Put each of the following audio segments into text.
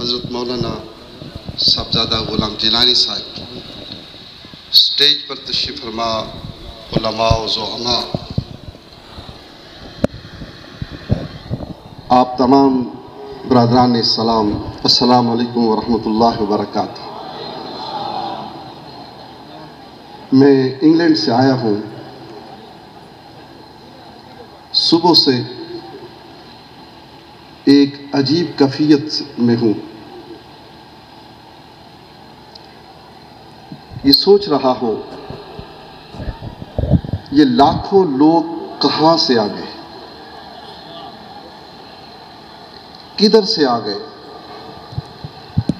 حضرت مولانا صاحبزادہ غلام جیلانی صاحب اسٹیج پر تشریف فرما، علماء و زعماء، آپ تمام برادران السلام، السلام علیکم ورحمۃ اللہ وبرکاتہ۔ میں انگلینڈ سے آیا ہوں۔ صبح سے ایک عجیب کیفیت میں ہوں۔ یہ سوچ رہا ہوں یہ لاکھوں لوگ کہاں سے آ گئے، کدھر سے آ گئے،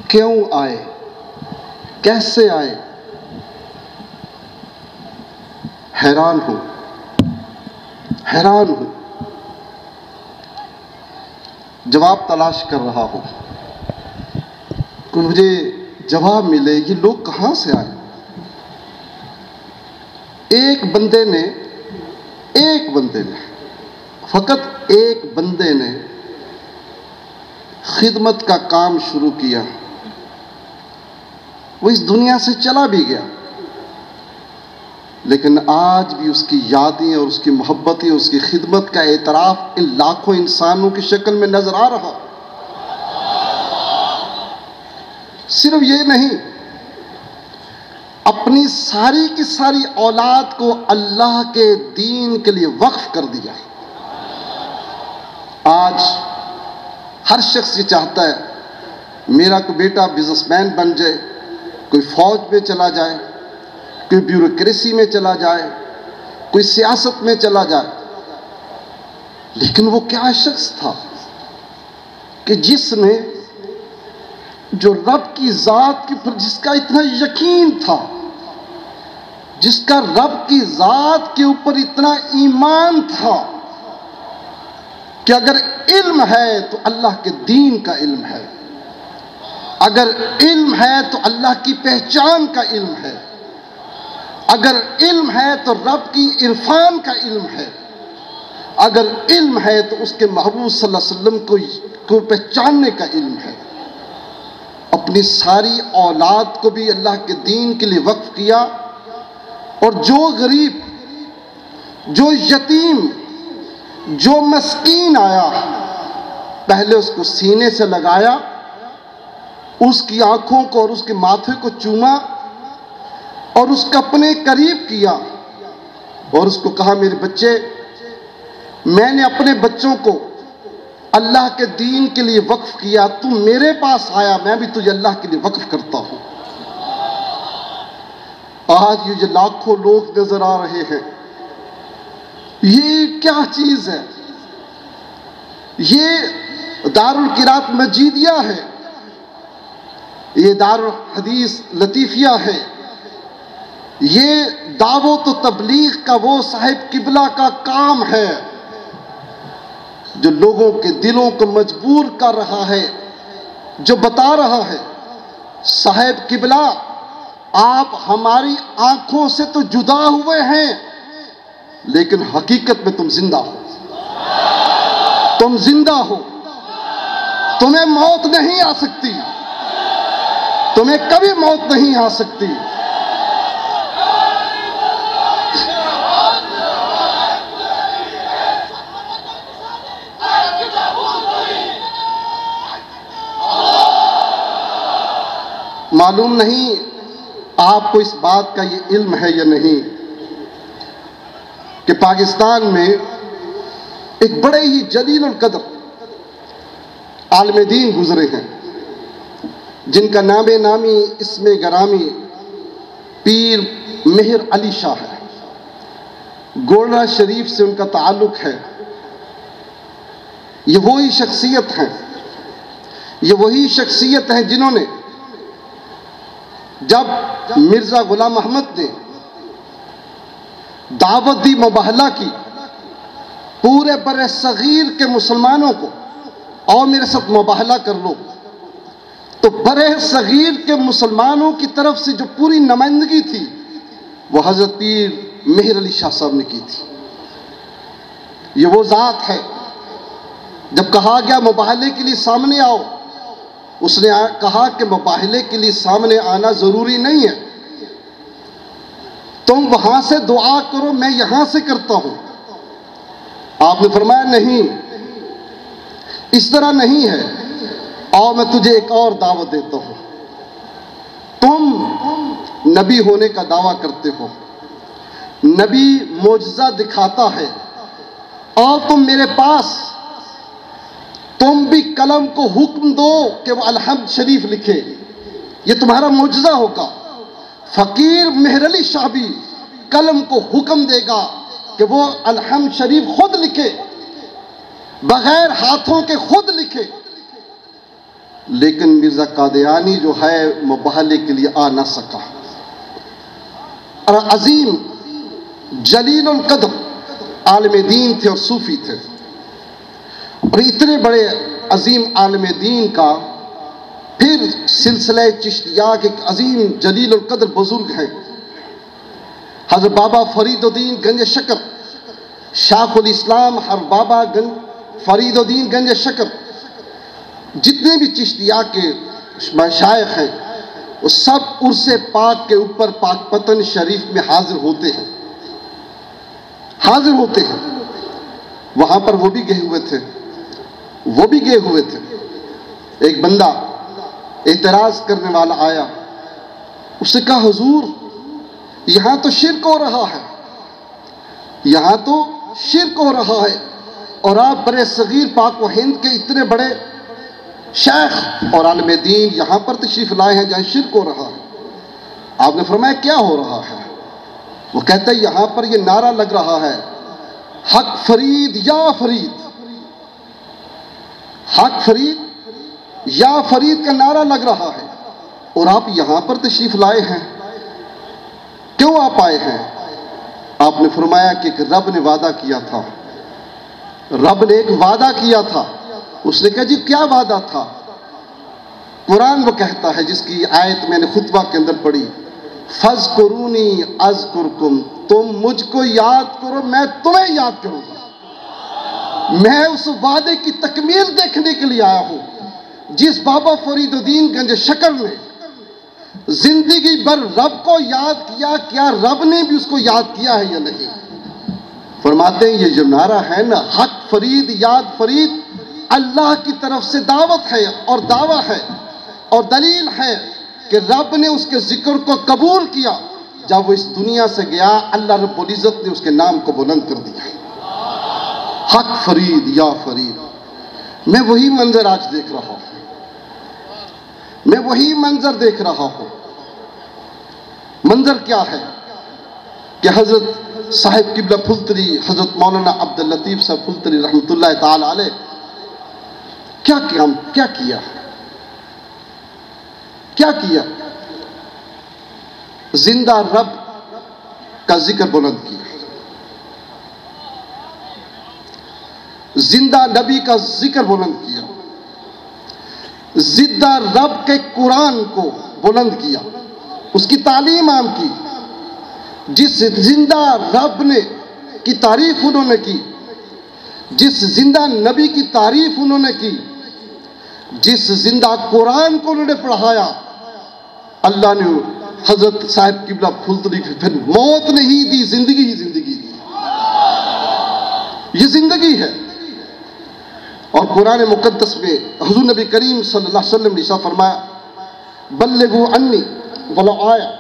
کیوں آئے، کیسے آئے؟ حیران ہوں، حیران ہوں، جواب تلاش کر رہا ہوں کہ مجھے جواب ملے یہ لوگ کہاں سے آئے۔ ایک بندے نے فقط ایک بندے نے خدمت کا کام شروع کیا، وہ اس دنیا سے چلا بھی گیا، لیکن آج بھی اس کی یادیں اور اس کی محبتیں، اس کی خدمت کا اعتراف ان لاکھوں انسانوں کی شکل میں نظر آ رہا۔ صرف یہ نہیں، اپنی ساری کی ساری اولاد کو اللہ کے دین کے لیے وقف کر دیا۔ آج ہر شخص یہ چاہتا ہے میرا کوئی بیٹا بزنس مین بن جائے، کوئی فوج میں چلا جائے، کوئی بیوروکریسی میں چلا جائے، کوئی سیاست میں چلا جائے۔ لیکن وہ کیا شخص تھا کہ جس نے جو رب کی ذات کی پر جس کا اتنا یقین تھا، جس کا رب کی ذات کے اوپر اتنا ایمان تھا کہ اگر علم ہے تو اللہ کے دین کا علم ہے، اگر علم ہے تو اللہ کی پہچان کا علم ہے، اگر علم ہے تو رب کی عرفان کا علم ہے، اگر علم ہے تو اس کے محبوب صلی اللہ علیہ وسلم کو پہچاننے کا علم ہے۔ اپنی ساری اولاد کو بھی اللہ کے دین کے لیے وقف کیا، اور جو غریب، جو یتیم، جو مسکین آیا، پہلے اس کو سینے سے لگایا، اس کی آنکھوں کو اور اس کے ماتھے کو چوما، اور اس کو اپنے قریب کیا، اور اس کو کہا میرے بچے، میں نے اپنے بچوں کو اللہ کے دین کے لیے وقف کیا، تو میرے پاس آیا، میں بھی تجھے اللہ کے لیے وقف کرتا ہوں۔ آج یہ لاکھوں لوگ نظر آ رہے ہیں، یہ کیا چیز ہے؟ یہ دارالقرات مجیدیہ ہے، یہ دارالحدیث لطیفیہ ہے، یہ دعوت و تبلیغ کا وہ صاحب قبلہ کا کام ہے جو لوگوں کے دلوں کو مجبور کر رہا ہے، جو بتا رہا ہے صاحب قبلہ آپ ہماری آنکھوں سے تو جدا ہوئے ہیں، لیکن حقیقت میں تم زندہ ہو، تم زندہ ہو، تمہیں موت نہیں آ سکتی، تمہیں کبھی موت نہیں آ سکتی۔ معلوم نہیں آپ کو اس بات کا یہ علم ہے یا نہیں کہ پاکستان میں ایک بڑے ہی جلیل القدر عالم دین گزرے ہیں جن کا نام نامی اسم گرامی پیر مہر علی شاہ ہے۔ گولڑا شریف سے ان کا تعلق ہے۔ یہ وہی شخصیت ہیں، یہ وہی شخصیت ہیں جنہوں نے جب مرزا غلام احمد نے دعوت دی، مباہلہ کی پورے بر صغیر کے مسلمانوں کو، اور میرے ساتھ مباہلہ کر لو، تو بر صغیر کے مسلمانوں کی طرف سے جو پوری نمائندگی تھی وہ حضرت پیر مہر علی شاہ صاحب نے کی تھی۔ یہ وہ ذات ہے، جب کہا گیا مباہلے کے لیے سامنے آؤ اس نے کہا کہ مباہلے کے لیے سامنے آنا ضروری نہیں ہے، تم وہاں سے دعا کرو، میں یہاں سے کرتا ہوں۔ آپ نے فرمایا نہیں، اس طرح نہیں ہے، اور میں تجھے ایک اور دعوت دیتا ہوں۔ تم نبی ہونے کا دعویٰ کرتے ہو، نبی معجزہ دکھاتا ہے، اور تم میرے پاس، تم بھی قلم کو حکم دو کہ وہ الحمد شریف لکھے، یہ تمہارا معجزہ ہوگا۔ فقیر مہر علی شاہ بھی قلم کو حکم دے گا کہ وہ الحمد شریف خود لکھے، بغیر ہاتھوں کے خود لکھے، لیکن مرزا قادیانی جو ہے مباہلے کے لیے آ نہ سکا۔ اور عظیم جلیل القدر عالم دین تھے اور صوفی تھے، اور اتنے بڑے عظیم عالم دین کا پھر سلسلہ چشتیہ کے ایک عظیم جلیل القدر بزرگ ہیں حضرت بابا فرید الدین گنج شکر، شیخ الاسلام ہر بابا فرید الدین گنج شکر، جتنے بھی چشتیہ کے مشائخ ہیں وہ سب عرس پاک کے اوپر پاک پتن شریف میں حاضر ہوتے ہیں، وہاں پر وہ بھی گئے ہوئے تھے۔ ایک بندہ اعتراض کرنے والا آیا، اس نے کہا حضور یہاں تو شرک ہو رہا ہے، اور آپ برے صغیر پاک و ہند کے اتنے بڑے شیخ اور عالم دین یہاں پر تشریف لائے ہیں جہاں شرک ہو رہا ہے۔ آپ نے فرمایا کیا ہو رہا ہے؟ وہ کہتا ہے یہاں پر یہ نعرہ لگ رہا ہے، حق فرید یا فرید، حق فرید یا فرید کا نعرہ لگ رہا ہے، اور آپ یہاں پر تشریف لائے ہیں، کیوں آپ آئے ہیں؟ آپ نے فرمایا کہ رب نے وعدہ کیا تھا، رب نے ایک وعدہ کیا تھا۔ اس نے کہا جی کیا وعدہ تھا؟ قرآن وہ کہتا ہے جس کی آیت میں نے خطبہ کے اندر پڑھی، فَاذْكُرُونِي أَذْكُرْكُمْ، تم مجھ کو یاد کرو میں تمہیں یاد کروں گا۔ میں اس وعدے کی تکمیل دیکھنے کے لیے آیا ہوں جس بابا فرید الدین گنج شکر نے زندگی بھر رب کو یاد کیا، کیا رب نے بھی اس کو یاد کیا ہے یا نہیں؟ فرماتے ہیں یہ جو نعرہ ہے نا، حق فرید یاد فرید، اللہ کی طرف سے دعوت ہے اور دعویٰ ہے اور دلیل ہے کہ رب نے اس کے ذکر کو قبول کیا۔ جب وہ اس دنیا سے گیا اللہ رب العزت نے اس کے نام کو بلند کر دیا، حق فرید یا فرید۔ میں وہی منظر آج دیکھ رہا ہوں، منظر کیا ہے کہ حضرت صاحب قبلہ پھلتری حضرت مولانا عبداللطیف صاحب پھلتری رحمۃ اللہ تعالی علیہ کیا کیا؟ زندہ رب کا ذکر بلند کیا، زندہ نبی کا ذکر بلند کیا، زندہ رب کے قرآن کو بلند کیا، اس کی تعلیم عام کی، جس زندہ رب نے کی تعریف انہوں نے کی، جس زندہ نبی کی تعریف انہوں نے کی، جس زندہ قرآن کو انہوں نے پڑھایا، اللہ نے حضرت صاحب قبلہ پھلتری کی پھر موت نہیں دی، زندگی ہی زندگی دی۔ یہ زندگی ہے۔ اور قرآن مقدس میں حضور نبی کریم صلی اللہ علیہ وسلم نے ارشاد فرمایا، بلغوا عنی ولو آیا،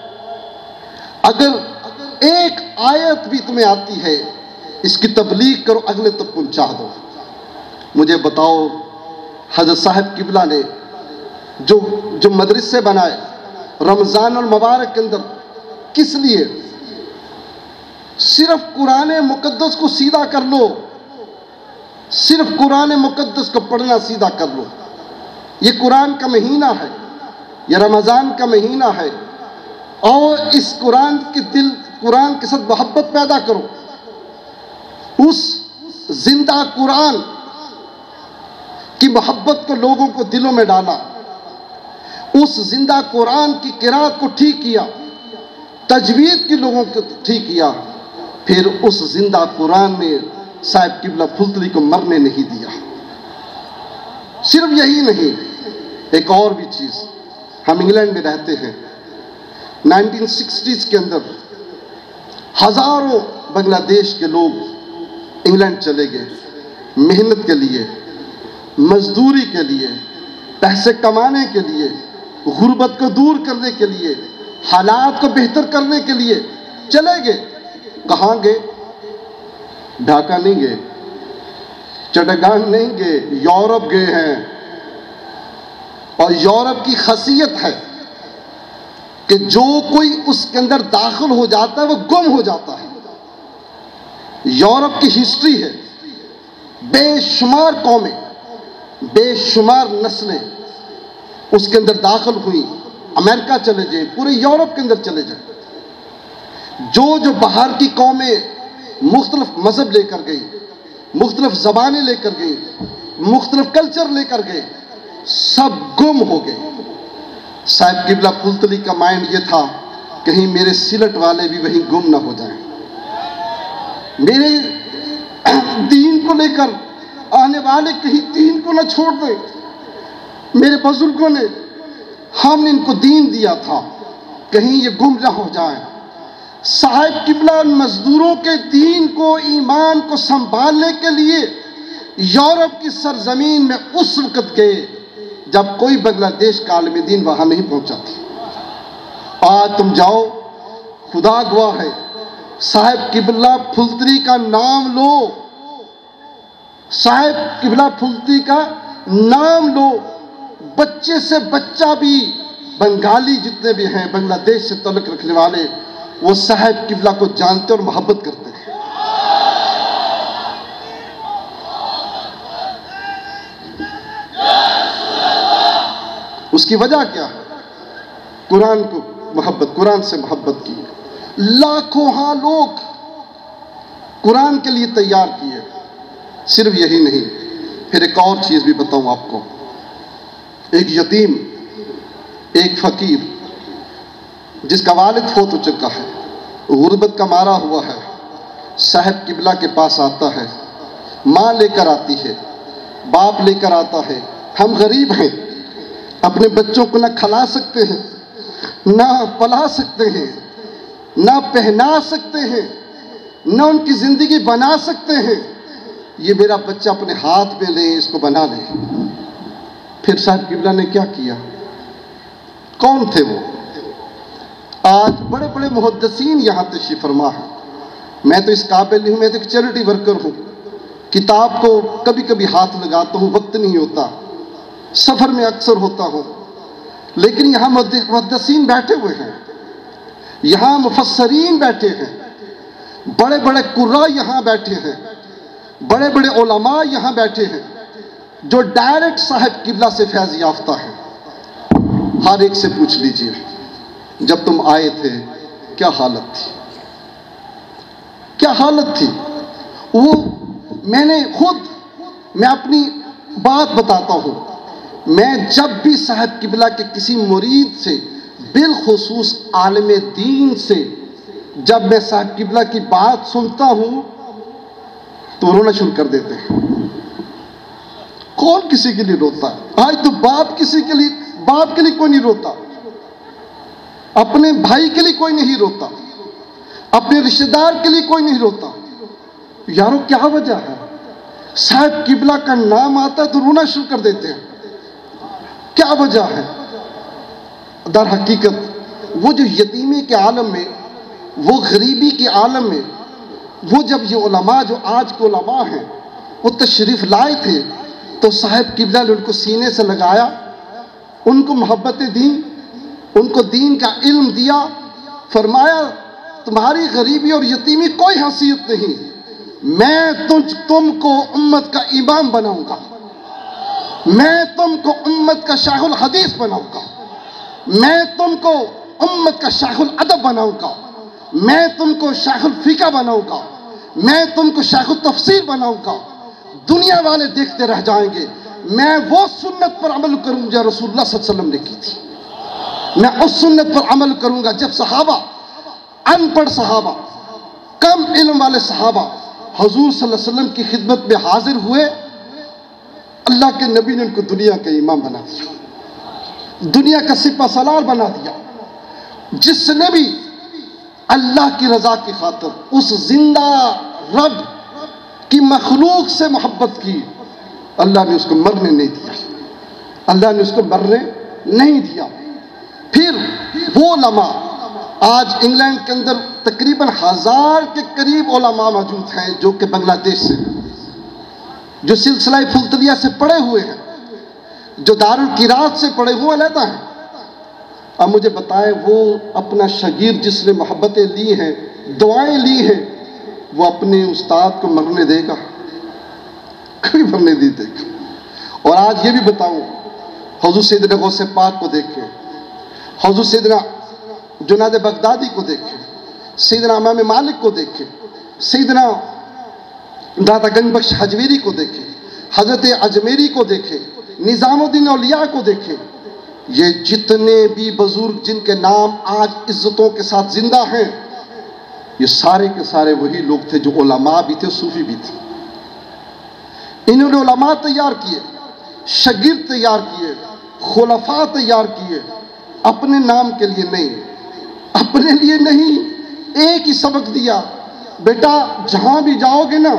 اگر ایک آیت بھی تمہیں آتی ہے اس کی تبلیغ کرو، اگلے تک پہنچا دو۔ مجھے بتاؤ حضرت صاحب قبلہ نے جو مدرسے بنائے رمضان المبارک کے اندر، کس لیے؟ صرف قرآن مقدس کو سیدھا کر لو، صرف قرآن مقدس کو پڑھنا سیدھا کر لو۔ یہ قرآن کا مہینہ ہے، یہ رمضان کا مہینہ ہے، اور اس قرآن کے ساتھ محبت پیدا کرو۔ اس زندہ قرآن کی محبت کو لوگوں کو دلوں میں ڈالا، اس زندہ قرآن کی قرات کو ٹھیک کیا، تجوید کی لوگوں کو ٹھیک کیا، پھر اس زندہ قرآن نے صاحب قبلہ پھلتری کو مرنے نہیں دیا۔ صرف یہی نہیں، ایک اور بھی چیز، ہم انگلینڈ میں رہتے ہیں، 1960s کے اندر ہزاروں بنگلہ دیش کے لوگ انگلینڈ چلے گئے محنت کے لیے، مزدوری کے لیے، پیسے کمانے کے لیے، غربت کو دور کرنے کے لیے، حالات کو بہتر کرنے کے لیے چلے گئے۔ کہاں گئے؟ ڈھاکہ نہیں گئے، چٹاگان نہیں گئے، یورپ گئے ہیں۔ اور یورپ کی خاصیت ہے کہ جو کوئی اس کے اندر داخل ہو جاتا ہے وہ گم ہو جاتا ہے۔ یورپ کی ہسٹری ہے، بے شمار قومیں، بے شمار نسلیں اس کے اندر داخل ہوئی۔ امریکہ چلے جائیں، پورے یورپ کے اندر چلے جائیں، جو باہر کی قومیں مختلف مذہب لے کر گئی، مختلف زبانیں لے کر گئی، مختلف کلچر لے کر گئے، سب گم ہو گئے۔ صاحب قبلہ پھلتلی کا مائنڈ یہ تھا، کہیں میرے سلٹ والے بھی وہیں گم نہ ہو جائیں، میرے دین کو لے کر آنے والے کہیں دین کو نہ چھوڑ دیں۔ میرے بزرگوں نے، ہم نے ان کو دین دیا تھا، کہیں یہ گم نہ ہو جائیں۔ صاحب قبلہ مزدوروں کے دین کو، ایمان کو سنبھالنے کے لیے یورپ کی سرزمین میں اس وقت گئے جب کوئی بنگلہ دیش کا عالم دین وہاں نہیں پہنچا تھا۔ آج تم جاؤ، خدا گواہ ہے، صاحب قبلہ پھلتری کا نام لو، صاحب قبلہ پھلتری کا نام لو، بچے سے بچہ بھی، بنگالی جتنے بھی ہیں بنگلہ دیش سے تعلق رکھنے والے، وہ صاحب قبلہ کو جانتے اور محبت کرتے ہیں۔ اس کی وجہ کیا ہے؟ قرآن کو محبت، قرآن سے محبت کی۔ لاکھوں ہاں لوگ قرآن کے لیے تیار کیے۔ صرف یہی نہیں، پھر ایک اور چیز بھی بتاؤں آپ کو۔ ایک یتیم، ایک فقیر جس کا والد فوت ہو چکا ہے، غربت کا مارا ہوا ہے، صاحب قبلہ کے پاس آتا ہے، ماں لے کر آتی ہے، باپ لے کر آتا ہے۔ ہم غریب ہیں، اپنے بچوں کو نہ کھلا سکتے ہیں، نہ پلا سکتے ہیں، نہ پہنا سکتے ہیں، نہ ان کی زندگی بنا سکتے ہیں۔ یہ میرا بچہ اپنے ہاتھ میں لے، اس کو بنا لے۔ پھر صاحب قبلہ نے کیا کیا؟ کون تھے وہ؟ آج بڑے بڑے محدثین یہاں تشریف فرما ہیں۔ میں تو اس قابل نہیں ہوں، میں تو ایک چیریٹی ورکر ہوں، کتاب کو کبھی کبھی ہاتھ لگاتا ہوں، وقت نہیں ہوتا، سفر میں اکثر ہوتا ہوں، لیکن یہاں محدثین بیٹھے ہوئے ہیں، یہاں مفسرین بیٹھے ہیں، بڑے بڑے قراء یہاں بیٹھے ہیں، بڑے بڑے علماء یہاں بیٹھے ہیں، جو ڈائریکٹ صاحب قبلہ سے فیض یافتہ ہیں۔ ہر ایک سے پوچھ لیجئے، جب تم آئے تھے کیا حالت تھی؟ کیا حالت تھی؟ وہ میں اپنی بات بتاتا ہوں، میں جب بھی صاحب قبلہ کے کسی مرید سے، بالخصوص عالم دین سے، جب میں صاحب قبلہ کی بات سنتا ہوں تو رونا شروع کر دیتے ہیں۔ کون کسی کے لیے روتا ہے؟ آج تو باپ کے لیے کوئی نہیں روتا، اپنے بھائی کے لیے کوئی نہیں روتا، اپنے رشتہ دار کے لیے کوئی نہیں روتا۔ یارو کیا وجہ ہے؟ صاحب قبلہ کا نام آتا ہے تو رونا شروع کر دیتے ہیں، کیا وجہ ہے؟ در حقیقت وہ جو یتیمی کے عالم میں، وہ غریبی کے عالم میں، وہ جب یہ علماء جو آج کے علماء ہیں وہ تشریف لائے تھے تو صاحب قبلہ نے ان کو سینے سے لگایا، ان کو محبت دی، ان کو دین کا علم دیا، فرمایا تمہاری غریبی اور یتیمی کوئی حیثیت نہیں، میں تم کو امت کا امام بناؤں گا، میں تم کو امت کا شیخ الحدیث بناؤں گا، میں تم کو امت کا شیخ الادب بناؤں گا، میں تم کو شیخ الفقہ بناؤں گا، میں تم کو شیخ التفسیر بناؤں گا۔ دنیا والے دیکھتے رہ جائیں گے، میں وہ سنت پر عمل کروں جو رسول اللہ صلی اللہ علیہ وسلم نے کی تھی، میں اس سنت پر عمل کروں گا۔ جب صحابہ، ان پڑھ صحابہ، کم علم والے صحابہ حضور صلی اللہ علیہ وسلم کی خدمت میں حاضر ہوئے، اللہ کے نبی نے ان کو دنیا کا امام بنا دیا۔ دنیا کا سپہ سالار بنا دیا. جس نے بھی اللہ کی رضا کی خاطر اس زندہ رب کی مخلوق سے محبت کی، اللہ نے اس کو مرنے نہیں دیا. اللہ نے اس کو مرنے نہیں دیا. پھر وہ علماء آج انگلینڈ کے اندر تقریباً 1000 کے قریب علماء موجود ہیں جو کہ بنگلہ دیش سے، جو سلسلہ فلتلیہ سے پڑھے ہوئے ہیں، جو دارالقرات سے پڑھے ہوئے علیحدہ ہیں. اب مجھے بتائیں وہ اپنا شاگرد جس نے محبتیں لی ہیں، دعائیں لی ہیں، وہ اپنے استاد کو مرنے دے گا؟ کبھی مرنے نہیں دے گا. اور آج یہ بھی بتاؤں، حضور سیدنا غوث پاک کو دیکھیں، حضور سیدنا جنید بغدادی کو دیکھیں، سیدنا امام مالک کو دیکھیں، سیدنا داتا گنج بخش حجویری کو دیکھیں، حضرت اجمیری کو دیکھیں، نظام الدین اولیاء کو دیکھیں. یہ جتنے بھی بزرگ جن کے نام آج عزتوں کے ساتھ زندہ ہیں، یہ سارے کے سارے وہی لوگ تھے جو علماء بھی تھے، صوفی بھی تھے. انہوں نے علماء تیار کیے، شاگرد تیار کیے، خلفاء تیار کیے، اپنے نام کے لیے نہیں، اپنے لیے نہیں. ایک ہی سبق دیا، بیٹا جہاں بھی جاؤ گے نا،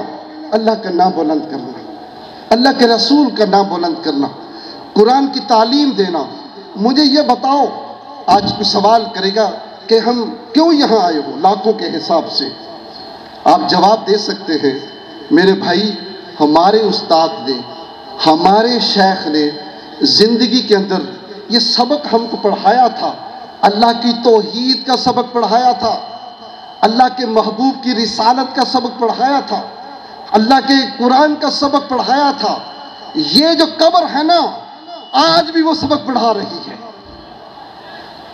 اللہ کا نام بلند کرنا، اللہ کے رسول کا نام بلند کرنا، قرآن کی تعلیم دینا. مجھے یہ بتاؤ، آج کوئی سوال کرے گا کہ ہم کیوں یہاں آئے ہو لاکھوں کے حساب سے، آپ جواب دے سکتے ہیں، میرے بھائی ہمارے استاد نے، ہمارے شیخ نے زندگی کے اندر یہ سبق ہم کو پڑھایا تھا. اللہ کی توحید کا سبق پڑھایا تھا، اللہ کے محبوب کی رسالت کا سبق پڑھایا تھا، اللہ کے قرآن کا سبق پڑھایا تھا. یہ جو قبر ہے نا، آج بھی وہ سبق پڑھا رہی ہے،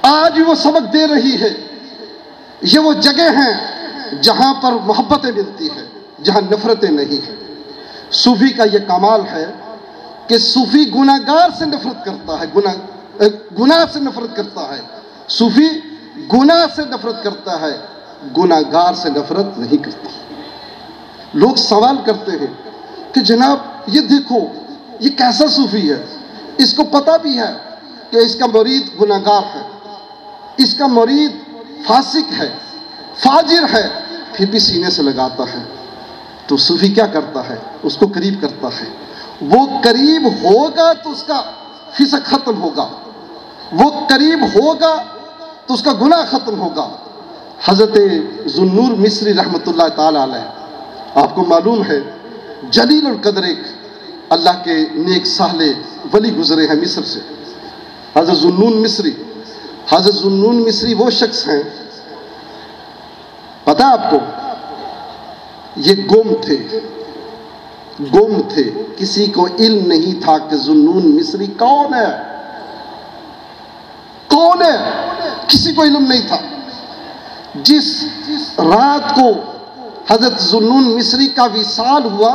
آج بھی وہ سبق دے رہی ہے. یہ وہ جگہ ہیں جہاں پر محبتیں ملتی ہیں، جہاں نفرتیں نہیں ہیں. صوفی کا یہ کمال ہے کہ صوفی گناہگار سے نفرت کرتا ہے، گناہ سے نفرت کرتا ہے. صوفی گناہ سے نفرت کرتا ہے، گناہگار سے نفرت نہیں کرتا. لوگ سوال کرتے ہیں کہ جناب یہ دیکھو یہ کیسا صوفی ہے، اس کو پتہ بھی ہے کہ اس کا مرید گناہگار ہے، اس کا مرید فاسق ہے، فاجر ہے، پھر بھی سینے سے لگاتا ہے. تو صوفی کیا کرتا ہے؟ اس کو قریب کرتا ہے. وہ قریب ہوگا تو اس کا فسق ختم ہوگا، وہ قریب ہوگا تو اس کا گناہ ختم ہوگا. حضرت ذوالنور مصری رحمۃ اللہ تعالیٰ علیہ، آپ کو معلوم ہے جلیل القدر ایک اللہ کے نیک صالح ولی گزرے ہیں مصر سے، حضرت ذوالنون مصری. حضرت ذوالنون مصری وہ شخص ہیں، پتہ ہے آپ کو، یہ گم تھے، کسی کو علم نہیں تھا کہ ذوالنون مصری کون ہے، کسی کو علم نہیں تھا. جس رات کو حضرت ذوالنون مصری کا وصال ہوا،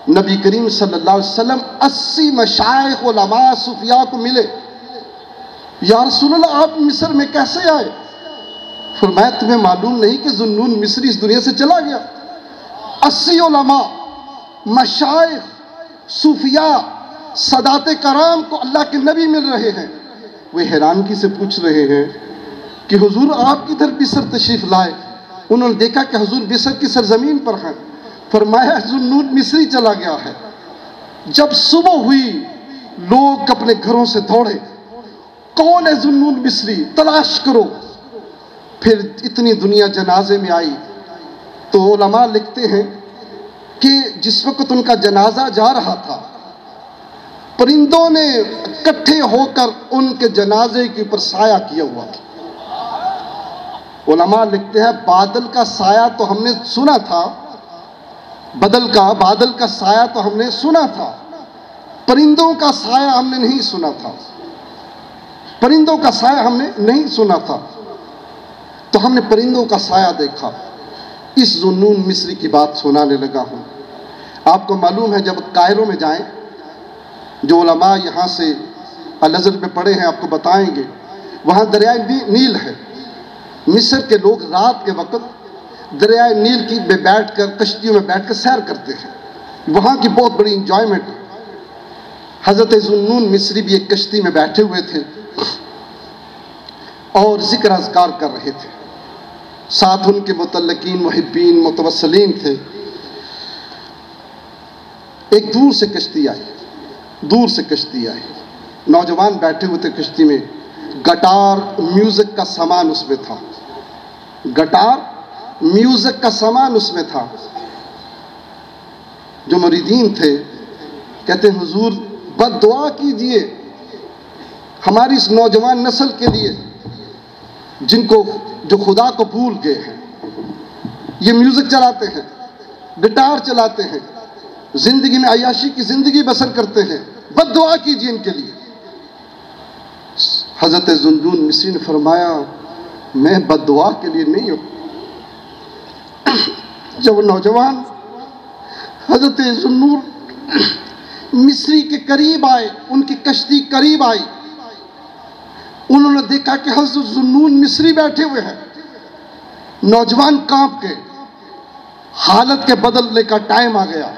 نبی کریم صلی اللہ علیہ وسلم 80 مشائخ علماء صوفیاء کو ملے. یا رسول اللہ آپ مصر میں کیسے آئے؟ فرمایا تمہیں معلوم نہیں کہ ذوالنون مصری اس دنیا سے چلا گیا؟ 80 علماء، مشائخ، صوفیاء، سادات کرام کو اللہ کے نبی مل رہے ہیں. وہ حیرانگی سے پوچھ رہے ہیں کہ حضور آپ کدھر مصر تشریف لائے؟ انہوں نے دیکھا کہ حضور مصر کی سرزمین پر ہیں. فرمایا ذوالنون مصری چلا گیا ہے. جب صبح ہوئی لوگ اپنے گھروں سے دوڑے، کون ہے ذوالنون مصری؟ تلاش کرو. پھر اتنی دنیا جنازے میں آئی تو علماء لکھتے ہیں کہ جس وقت ان کا جنازہ جا رہا تھا، پرندوں نے اکٹھے ہو کر ان کے جنازے کے اوپر سایہ کیا ہوا تھا. علماء لکھتے ہیں بادل کا سایہ تو ہم نے سنا تھا، بادل کا سایہ تو ہم نے سنا تھا، پرندوں کا سایہ ہم نے نہیں سنا تھا، پرندوں کا سایہ ہم نے نہیں سنا تھا. تو ہم نے پرندوں کا سایہ دیکھا. اس ذوالنون مصری کی بات سنانے لگا ہوں. آپ کو معلوم ہے جب قاہروں میں جائیں، جو علماء یہاں سے الازہر میں پڑھے ہیں آپ کو بتائیں گے، وہاں دریائے نیل ہے. مصر کے لوگ رات کے وقت دریائے نیل میں بیٹھ کر، کشتیوں میں بیٹھ کر سیر کرتے ہیں. وہاں کی بہت بڑی انجوائمنٹ ہے. حضرت ذوالنون مصری بھی ایک کشتی میں بیٹھے ہوئے تھے اور ذکر اذکار کر رہے تھے، ساتھ ان کے متعلقین، محبین، متوسلین تھے۔ ایک دور سے کشتی آئی، نوجوان بیٹھے ہوئے تھے کشتی میں، گٹار میوزک کا سامان اس میں تھا، اس میں تھا۔ جو مریدین تھے کہتے ہیں حضور بد دعا کیجئے ہماری اس نوجوان نسل کے لیے جو خدا کو بھول گئے ہیں، یہ میوزک چلاتے ہیں، گٹار چلاتے ہیں، زندگی میں عیاشی کی زندگی بسر کرتے ہیں، بد دعا کیجئے ان کے لیے۔ حضرت ذوالنون مصری نے فرمایا میں بد دعا کے لیے نہیں ہوں۔ جب وہ نوجوان حضرت ذوالنون مصری کے قریب آئے، ان کی کشتی قریب آئی، انہوں نے دیکھا کہ حضرت ذوالنون مصری بیٹھے ہوئے ہیں۔ نوجوان کانپ کے، حالت کے بدلنے کا ٹائم آ گیا،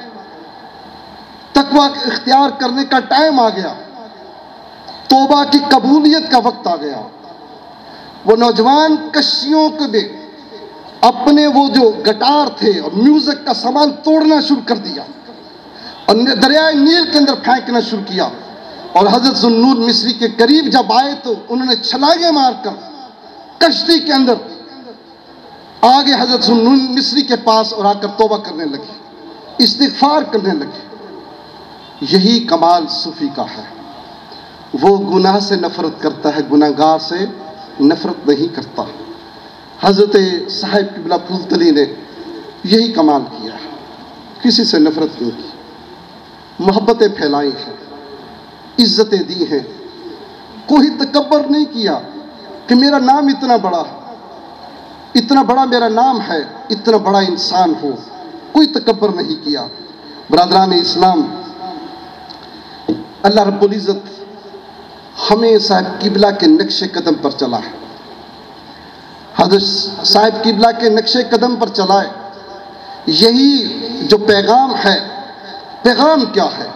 تقویٰ اختیار کرنے کا ٹائم آ گیا، توبہ کی قبولیت کا وقت آ گیا۔ وہ نوجوان کشتیوں کے بھی اپنے وہ جو گٹار تھے اور میوزک کا سامان توڑنا شروع کر دیا اور دریائے نیل کے اندر پھینکنا شروع کیا، اور حضرت ذوالنون مصری کے قریب جب آئے تو انہوں نے چھلانگیں مار کر کشتی کے اندر آگے حضرت ذوالنون مصری کے پاس اور آ کر توبہ کرنے لگے، استغفار کرنے لگے۔ یہی کمال صوفی کا ہے، وہ گناہ سے نفرت کرتا ہے، گناہگار سے نفرت نہیں کرتا۔ حضرت صاحب قبلہ پھولتلی نے یہی کمال کیا ہے، کسی سے نفرت نہیں کی، محبتیں پھیلائی ہیں، عزتیں دی ہیں، کوئی تکبر نہیں کیا کہ میرا نام اتنا بڑا ہے، اتنا بڑا میرا نام ہے، اتنا بڑا انسان ہو، کوئی تکبر نہیں کیا۔ برادران اسلام، اللہ رب العزت ہمیں صاحب قبلہ کے نقش قدم پر چلا ہے، حضرت صاحب قبلہ کے نقش قدم پر چلا ہے۔ یہی جو پیغام ہے، پیغام کیا ہے؟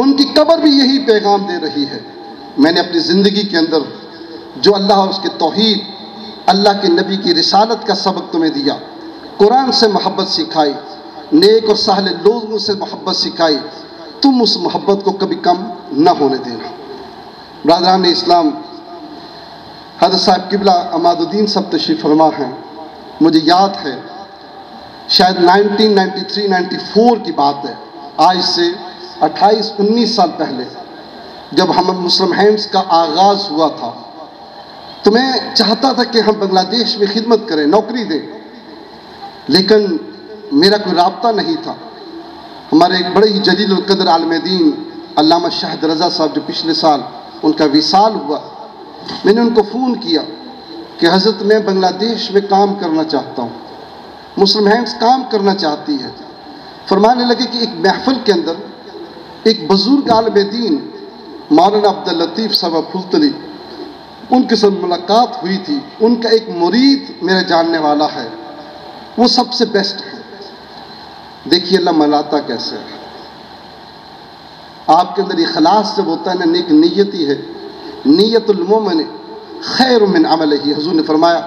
ان کی قبر بھی یہی پیغام دے رہی ہے۔ میں نے اپنی زندگی کے اندر جو اللہ اور اس کے توحید، اللہ کے نبی کی رسالت کا سبق تمہیں دیا، قرآن سے محبت سکھائی، نیک اور صالح لوگوں سے محبت سکھائی، تم اس محبت کو کبھی کم نہ ہونے دینا۔ برادران اسلام، حضرت صاحب قبلہ عماد الدین صاحب تشریف فرما ہیں۔ مجھے یاد ہے شاید 1993-94 کی بات ہے، آج سے 28-19 سال پہلے جب ہم مسلم ہینڈز کا آغاز ہوا تھا، تو میں چاہتا تھا کہ ہم بنگلہ دیش میں خدمت کریں، نوکری دیں، لیکن میرا کوئی رابطہ نہیں تھا۔ ہمارے ایک بڑے ہی جلیل القدر عالم دین علامہ شاہد رضا صاحب جو پچھلے سال ان کا وصال ہوا، میں نے ان کو فون کیا کہ حضرت میں بنگلہ دیش میں کام کرنا چاہتا ہوں، مسلم ہینڈز کام کرنا چاہتی ہے۔ فرمانے لگے کہ ایک محفل کے اندر ایک بزرگ عالم دین مولانا عبداللطیف صاحب پھولتلی، ان کے ساتھ ملاقات ہوئی تھی، ان کا ایک مرید میرے جاننے والا ہے، وہ سب سے بیسٹ ہے۔ دیکھیے اللہ ملاتا کیسے ہے، آپ کے اندر اخلاص جب ہوتا ہے نا، نیک نیتی ہے، نیت المومن خیر من عملہ، حضور نے فرمایا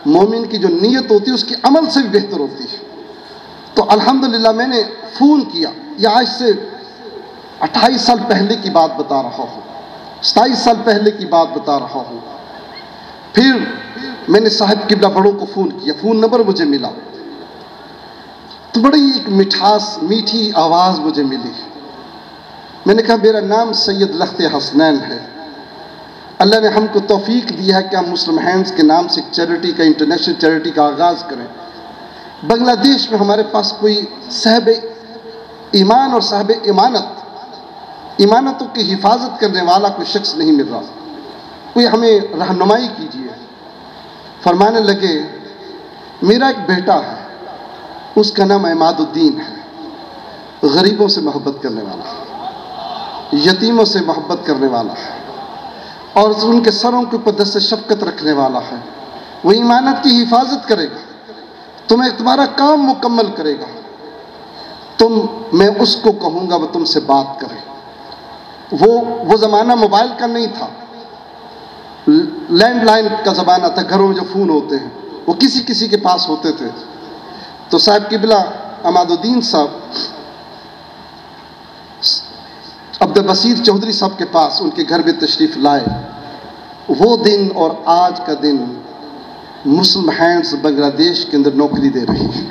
مومن کی جو نیت ہوتی ہے اس کی عمل سے بھی بہتر ہوتی ہے۔ تو الحمدللہ میں نے فون کیا، یہ آج سے 28 سال پہلے کی بات بتا رہا ہوں، 27 سال پہلے کی بات بتا رہا ہوں۔ پھر میں نے صاحب قبلہ بڑوں کو فون کیا، فون نمبر مجھے ملا، تو بڑی ایک میٹھی آواز مجھے ملی۔ میں نے کہا میرا نام سید لخت حسنین ہے، اللہ نے ہم کو توفیق دیا ہے کہ ہم مسلم ہینڈز کے نام سے ایک چیریٹی کا، انٹرنیشنل چیریٹی کا آغاز کریں۔ بنگلہ دیش میں ہمارے پاس کوئی صاحب ایمان اور صاحب امانتوں کی حفاظت کرنے والا کوئی شخص نہیں مل رہا، کوئی ہمیں رہنمائی کیجیے۔ فرمانے لگے میرا ایک بیٹا ہے، اس کا نام عماد الدین ہے، غریبوں سے محبت کرنے والا ہے، یتیموں سے محبت کرنے والا ہے، اور ان کے سروں کے اوپر دست شفقت رکھنے والا ہے، وہ امانت کی حفاظت کرے گا، تمہارا کام مکمل کرے گا، میں اس کو کہوں گا وہ تم سے بات کرے۔ وہ زمانہ موبائل کا نہیں تھا، لینڈ لائن کا زمانہ تھا، گھروں میں جو فون ہوتے ہیں وہ کسی کسی کے پاس ہوتے تھے۔ تو صاحب قبلہ عماد الدین صاحب عبدالبصیر چودھری صاحب کے پاس ان کے گھر میں تشریف لائے۔ وہ دن اور آج کا دن مسلم ہینڈز بنگلہ دیش کے اندر نوکری دے رہی ہے۔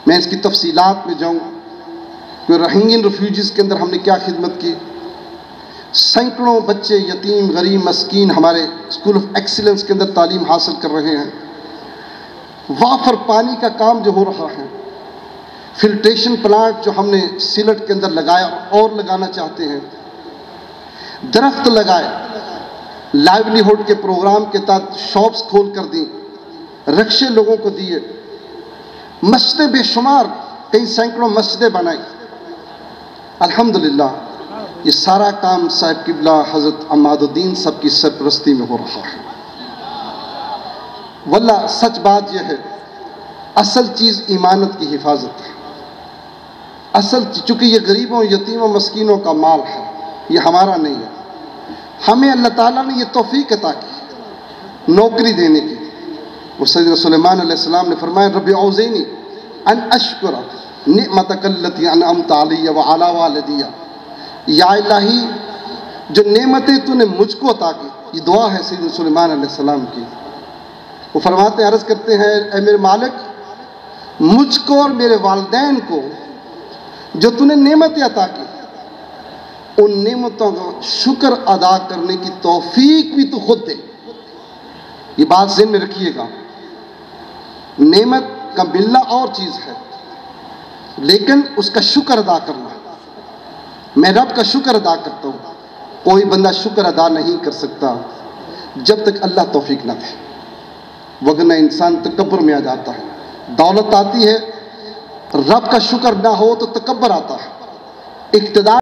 میں اس کی تفصیلات میں جاؤں کہ روہنگین ریفیوجیز کے اندر ہم نے کیا خدمت کی۔ سینکڑوں بچے یتیم غریب مسکین ہمارے اسکول آف ایکسیلنس کے اندر تعلیم حاصل کر رہے ہیں۔ وافر پانی کا کام جو ہو رہا ہے، فلٹریشن پلانٹ جو ہم نے سیلٹ کے اندر لگایا اور لگانا چاہتے ہیں، درخت لگائے، لائیولیہوڈ کے پروگرام کے تحت شاپس کھول کر دیں، رکشے لوگوں کو دیے، مسجدیں بے شمار، کئی سینکڑوں مسجدیں بنائی۔ الحمدللہ یہ سارا کام صاحب قبلہ حضرت عماد الدین صاحب کی سرپرستی میں ہو رہا ہے۔ واللہ سچ بات یہ ہے، اصل چیز ایمانت کی حفاظت ہے۔ اصل چونکہ یہ غریبوں یتیموں مسکینوں کا مال ہے، یہ ہمارا نہیں ہے۔ ہمیں اللہ تعالیٰ نے یہ توفیق عطا کی نوکری دینے کی۔ وہ سیدنا سلیمان علیہ السلام نے فرمایا رب اوزینی ان اشکر نعمتک التی انعمت علی وعلی والدی، یا الہی جو نعمتیں تو نے مجھ کو عطا کی، یہ دعا ہے سیدنا سلیمان علیہ السلام کی۔ وہ فرماتے ہیں، عرض کرتے ہیں، اے میرے مالک مجھ کو اور میرے والدین کو جو تو نے نعمتیں عطا کی، ان نعمتوں کا شکر ادا کرنے کی توفیق بھی تو خود دے۔ یہ بات ذہن میں رکھیے گا، نعمت کا ملنا اور چیز ہے، لیکن اس کا شکر ادا کرنا۔ میں رب کا شکر ادا کرتا ہوں، کوئی بندہ شکر ادا نہیں کر سکتا جب تک اللہ توفیق نہ دے، وگرنہ انسان تکبر میں آ جاتا ہے۔ دولت آتی ہے، رب کا شکر نہ ہو تو تکبر آتا ہے، اقتدار